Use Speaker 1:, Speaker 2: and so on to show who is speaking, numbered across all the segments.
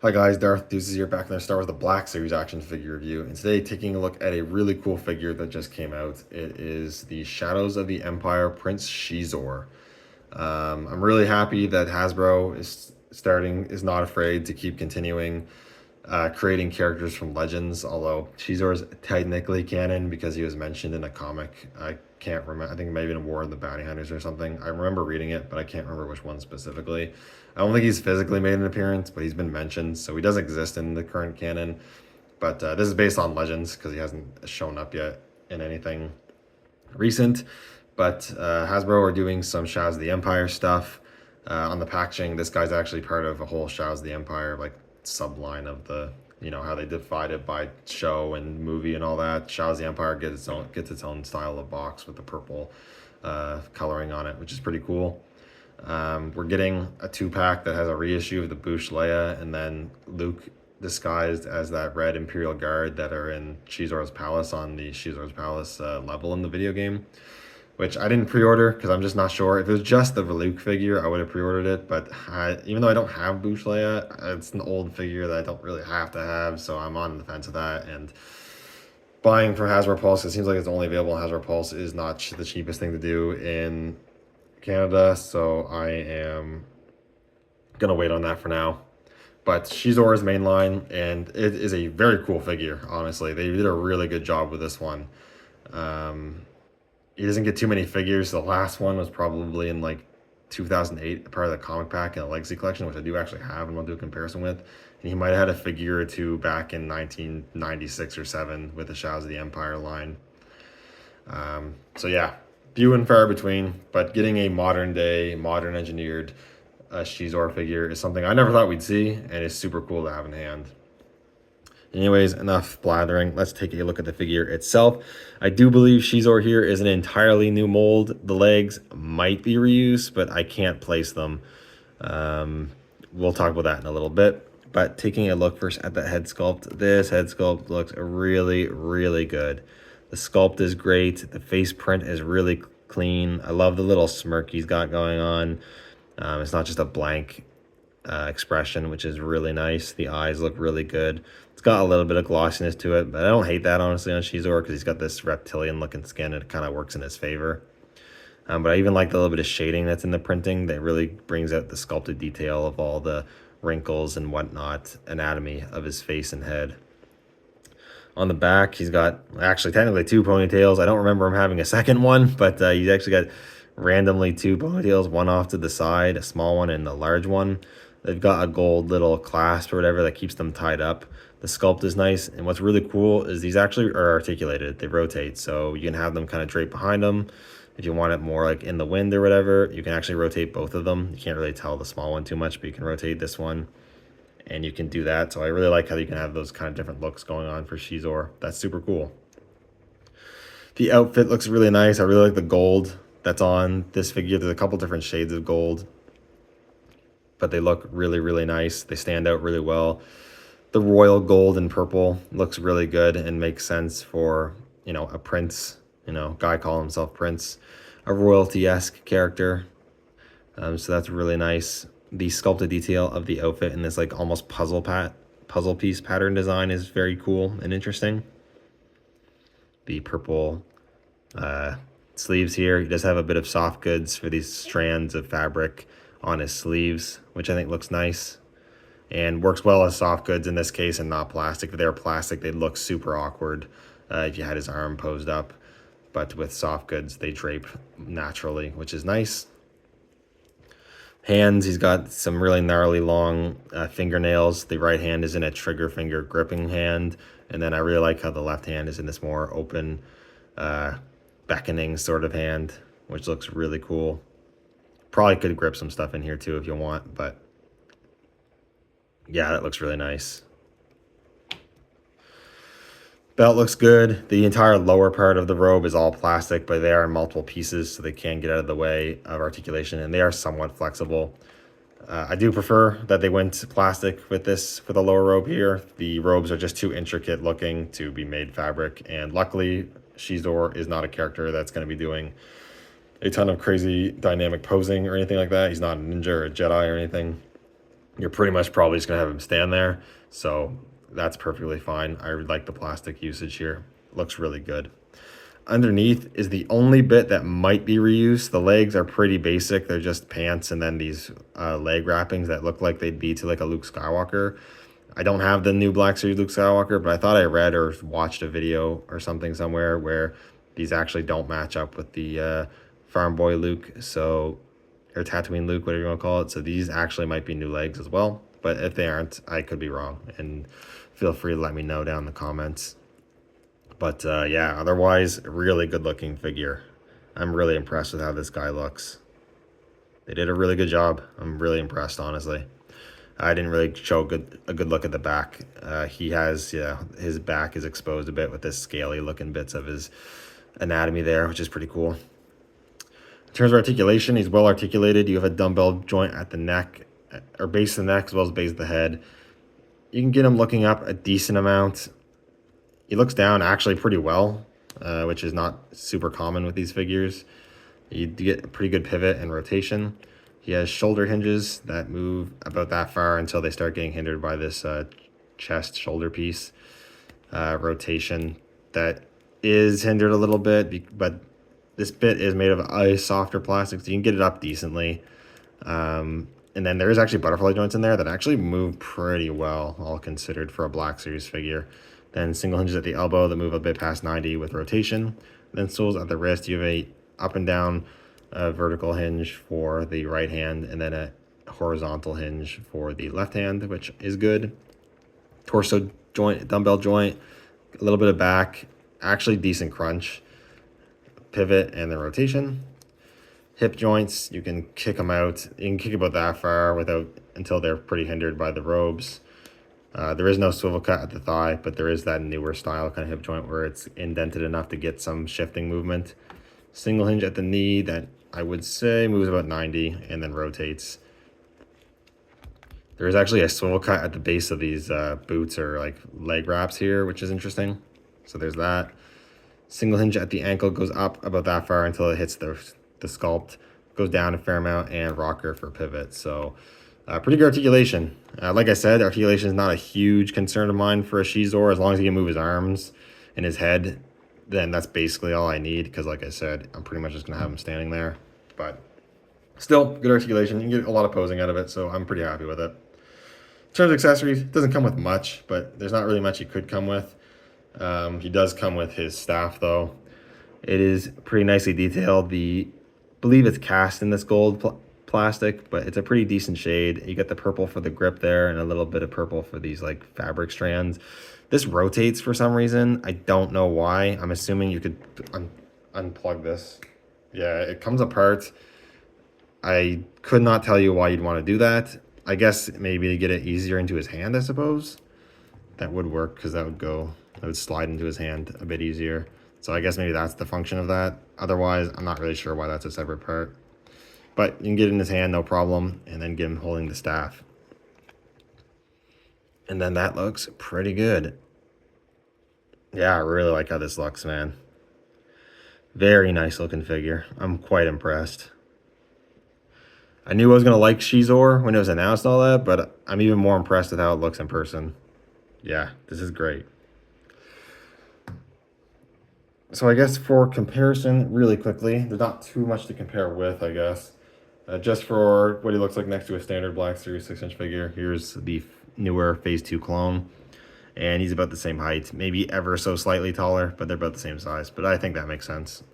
Speaker 1: Hi guys, Darth Deuces here, back in our Star Wars The Black Series action figure review, and today taking a look at a really cool figure that just came out. It is the Shadows of the Empire Prince Xizor. I'm really happy that Hasbro is not afraid to keep continuing creating characters from Legends, although Xizor is technically canon because he was mentioned in a comic. I can't remember. I think maybe in War of the Bounty Hunters or something. I remember reading it, but I can't remember which one specifically. I don't think he's physically made an appearance, but he's been mentioned, so he does exist in the current canon. But this is based on Legends because he hasn't shown up yet in anything recent. But Hasbro are doing some Shadows of the Empire stuff on the packaging. This guy's actually part of a whole Shadows of the Empire like subline of the, how they divide it by show and movie and all that. Shadows of the Empire gets its own style of box with the purple coloring on it, which is pretty cool. We're getting a 2-pack that has a reissue of the Bouche Leia and then Luke disguised as that red Imperial Guard that are in Xizor's Palace on the Xizor's Palace level in the video game, which I didn't pre-order because I'm just not sure. If it was just the Luke figure, I would have pre-ordered it, but even though I don't have Bouche Leia, it's an old figure that I don't really have to have, so I'm on the fence with that, and buying from Hasbro Pulse, it seems like it's only available on Hasbro Pulse, is not the cheapest thing to do in Canada, so I am gonna wait on that for now. But Xizor is mainline, and it is a very cool figure, honestly. They did a really good job with this one. Um, he doesn't get too many figures. The last one was probably in like 2008, part of the comic pack in the Legacy Collection, which I do actually have and I'll do a comparison with. And he might have had a figure or two back in 1996 or 7 with the Shadows of the Empire line. So yeah, few and far between, but getting a modern day, modern engineered Xizor figure is something I never thought we'd see, and it's super cool to have in hand. Anyways, enough blathering. Let's take a look at the figure itself. I do believe Xizor here is an entirely new mold. The legs might be reused, but I can't place them. We'll talk about that in a little bit. But taking a look first at the head sculpt, this head sculpt looks really, really good. The sculpt is great. The face print is really clean. I love the little smirk he's got going on. It's not just a blank expression, which is really nice. The eyes look really good. It's got a little bit of glossiness to it, but I don't hate that, honestly, on Xizor because he's got this reptilian-looking skin, and it kind of works in his favor. But I even like the little bit of shading that's in the printing that really brings out the sculpted detail of all the wrinkles and whatnot, anatomy of his face and head. On the back, he's got actually technically 2 ponytails. I don't remember him having a second one, but he's actually got randomly 2 ponytails, one off to the side, a small one and a large one. They've got a gold little clasp or whatever that keeps them tied up. The sculpt is nice, and what's really cool is these actually are articulated. They rotate, so you can have them kind of drape behind them. If you want it more like in the wind or whatever, you can actually rotate both of them. You can't really tell the small one too much, but you can rotate this one, and you can do that. So I really like how you can have those kind of different looks going on for Xizor. That's super cool. The outfit looks really nice. I really like the gold that's on this figure. There's a couple different shades of gold, but they look really, really nice. They stand out really well. The royal gold and purple looks really good and makes sense for, a prince, guy calling himself Prince, a royalty-esque character. So that's really nice. The sculpted detail of the outfit in this like almost puzzle piece pattern design is very cool and interesting. The purple sleeves here. He does have a bit of soft goods for these strands of fabric on his sleeves, which I think looks nice and works well as soft goods in this case and not plastic. If they were plastic, they'd look super awkward if you had his arm posed up. But with soft goods, they drape naturally, which is nice. Hands, he's got some really gnarly long fingernails. The right hand is in a trigger finger gripping hand. And then I really like how the left hand is in this more open, beckoning sort of hand, which looks really cool. Probably could grip some stuff in here too if you want, but yeah, that looks really nice. Belt looks good. The entire lower part of the robe is all plastic, but they are in multiple pieces, so they can get out of the way of articulation, and they are somewhat flexible. I do prefer that they went plastic with this for the lower robe here. The robes are just too intricate looking to be made fabric, and luckily, Xizor is not a character that's going to be doing a ton of crazy dynamic posing or anything like that. He's not a ninja or a Jedi or anything. you're pretty much probably just gonna have him stand there. So that's perfectly fine. I like the plastic usage here. Looks really good. Underneath is the only bit that might be reused. The legs are pretty basic. They're just pants and then these leg wrappings that look like they'd be to like a Luke Skywalker. I don't have the new Black Series Luke Skywalker, but I thought I read or watched a video or something somewhere where these actually don't match up with the Farm Boy Luke, so, or Tatooine Luke, whatever you want to call it. So these actually might be new legs as well, but if they aren't, I could be wrong, and feel free to let me know down in the comments. But yeah, otherwise, really good looking figure. I'm really impressed with how this guy looks. They did a really good job. I'm really impressed, honestly. I didn't really show a good look at the back. He has, yeah, his back is exposed a bit with this scaly looking bits of his anatomy there, which is pretty cool. In terms of articulation, he's well articulated. You have a dumbbell joint at the neck, or base of the neck, as well as base of the head. You can get him looking up a decent amount. He looks down actually pretty well, which is not super common with these figures. You get a pretty good pivot and rotation. He has shoulder hinges that move about that far until they start getting hindered by this chest shoulder piece. Rotation that is hindered a little bit, but this bit is made of a softer plastic, so you can get it up decently. And then there is actually butterfly joints in there that actually move pretty well, all considered, for a Black Series figure. Then single hinges at the elbow that move a bit past 90 with rotation. Then stools at the wrist. You have a up and down vertical hinge for the right hand, and then a horizontal hinge for the left hand, which is good. Torso joint, dumbbell joint, a little bit of back, actually decent crunch, pivot, and then rotation. Hip joints, you can kick them out. You can kick about that far until they're pretty hindered by the robes. There is no swivel cut at the thigh, but there is that newer style kind of hip joint where it's indented enough to get some shifting movement. Single hinge at the knee that I would say moves about 90 and then rotates. There is actually a swivel cut at the base of these boots or like leg wraps here, which is interesting. So there's that. Single hinge at the ankle goes up about that far until it hits the sculpt, goes down a fair amount, and rocker for pivot. So pretty good articulation. Like I said, articulation is not a huge concern of mine for a Xizor. As long as he can move his arms and his head, then that's basically all I need, because like I said, I'm pretty much just gonna have him standing there. But still, good articulation. You can get a lot of posing out of it, so I'm pretty happy with it. In terms of accessories, it doesn't come with much, but there's not really much he could come with. He does come with his staff, though. It is pretty nicely detailed. I believe it's cast in this gold plastic, but it's a pretty decent shade. You get the purple for the grip there and a little bit of purple for these like fabric strands. This rotates for some reason. I don't know why. I'm assuming you could unplug this. Yeah, it comes apart. I could not tell you why you'd want to do that. I guess maybe to get it easier into his hand, I suppose. That would work, because that would slide into his hand a bit easier. So I guess maybe that's the function of that. Otherwise, I'm not really sure why that's a separate part. But you can get it in his hand, no problem, and then get him holding the staff. And then that looks pretty good. Yeah, I really like how this looks, man. Very nice looking figure. I'm quite impressed. I knew I was going to like Xizor when it was announced and all that, but I'm even more impressed with how it looks in person. Yeah, this is great. So I guess for comparison, really quickly, there's not too much to compare with, I guess. Just for what he looks like next to a standard Black Series 6-inch figure, here's the newer Phase 2 clone. And he's about the same height, maybe ever so slightly taller, but they're about the same size. But I think that makes sense.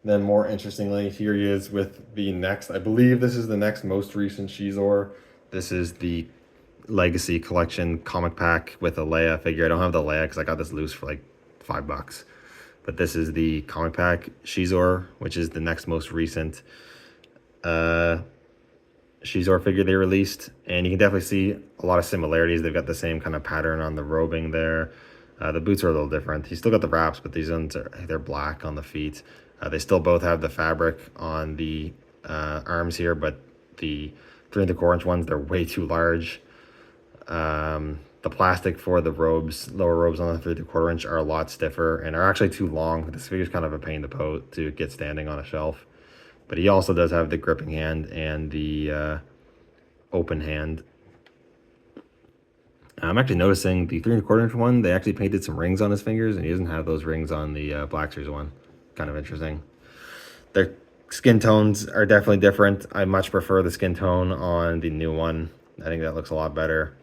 Speaker 1: Then more interestingly, here he is with the next, I believe this is the next most recent Xizor. This is the Legacy Collection comic pack with a Leia figure. I don't have the Leia because I got this loose for like $5. But this is the comic pack Xizor, which is the next most recent Xizor figure they released. And you can definitely see a lot of similarities. They've got the same kind of pattern on the robing there. The boots are a little different. He's still got the wraps, but these ones they're black on the feet. They still both have the fabric on the arms here, but the 3 1/4 inch ones, they're way too large. The plastic for the robes, lower robes on the 3 1/4 inch, are a lot stiffer and are actually too long. This figure's kind of a pain to get standing on a shelf. But he also does have the gripping hand and the open hand. I'm actually noticing the 3¼ inch one, they actually painted some rings on his fingers, and he doesn't have those rings on the Black Series one. Kind of interesting. Their skin tones are definitely different. I much prefer the skin tone on the new one. I think that looks a lot better.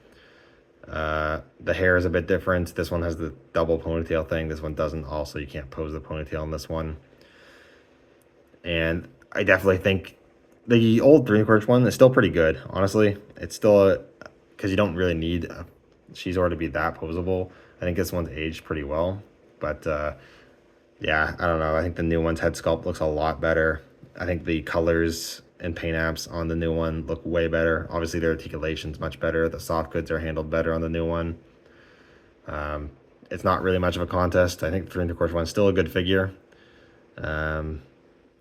Speaker 1: The hair is a bit different. This one has the double ponytail thing. This one doesn't. Also, you can't pose the ponytail on this one. And I definitely think the old 3¼ inch one is still pretty good. Honestly, it's still because you don't really need a Xizor to be that posable. I think this one's aged pretty well, but yeah, I don't know. I think the new one's head sculpt looks a lot better. I think the colors and paint apps on the new one look way better. Obviously, their articulation's much better. The soft goods are handled better on the new one. It's not really much of a contest. I think the 3¼ one's still a good figure. And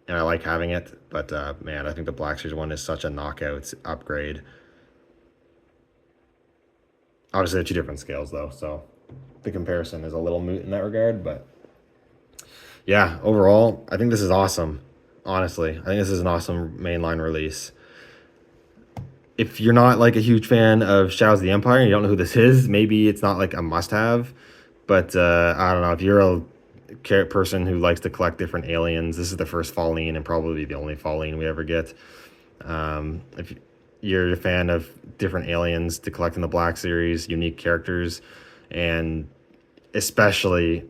Speaker 1: I like having it, but man, I think the Black Series one is such a knockout upgrade. Obviously, they're two different scales, though, so the comparison is a little moot in that regard. But yeah, overall, I think this is awesome. Honestly, I think this is an awesome mainline release. If you're not like a huge fan of Shadows of the Empire and you don't know who this is, maybe it's not like a must-have. But I don't know, if you're a person who likes to collect different aliens, this is the first Falleen and probably the only Falleen we ever get. If you're a fan of different aliens to collect in the Black Series, unique characters, and especially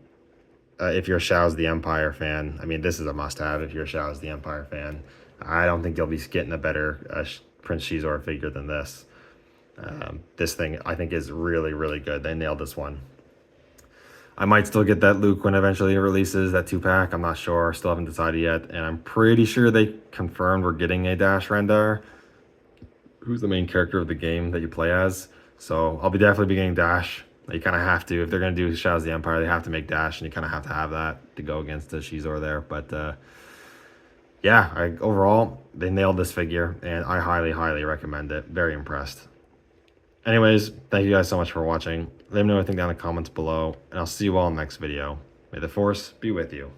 Speaker 1: if you're a Shadows of the Empire fan, I mean, this is a must-have if you're a Shadows of the Empire fan. I don't think you'll be getting a better Prince Xizor figure than this. This thing, I think, is really, really good. They nailed this one. I might still get that Luke when eventually it releases, that 2-pack. I'm not sure. Still haven't decided yet. And I'm pretty sure they confirmed we're getting a Dash Rendar, who's the main character of the game that you play as. So I'll definitely be getting Dash. You kind of have to. If they're going to do Shadows of the Empire, they have to make Dash, and you kind of have to have that to go against the Xizor there. But yeah, overall, they nailed this figure, and I highly, highly recommend it. Very impressed. Anyways, thank you guys so much for watching. Let me know what you think down in the comments below, and I'll see you all in the next video. May the Force be with you.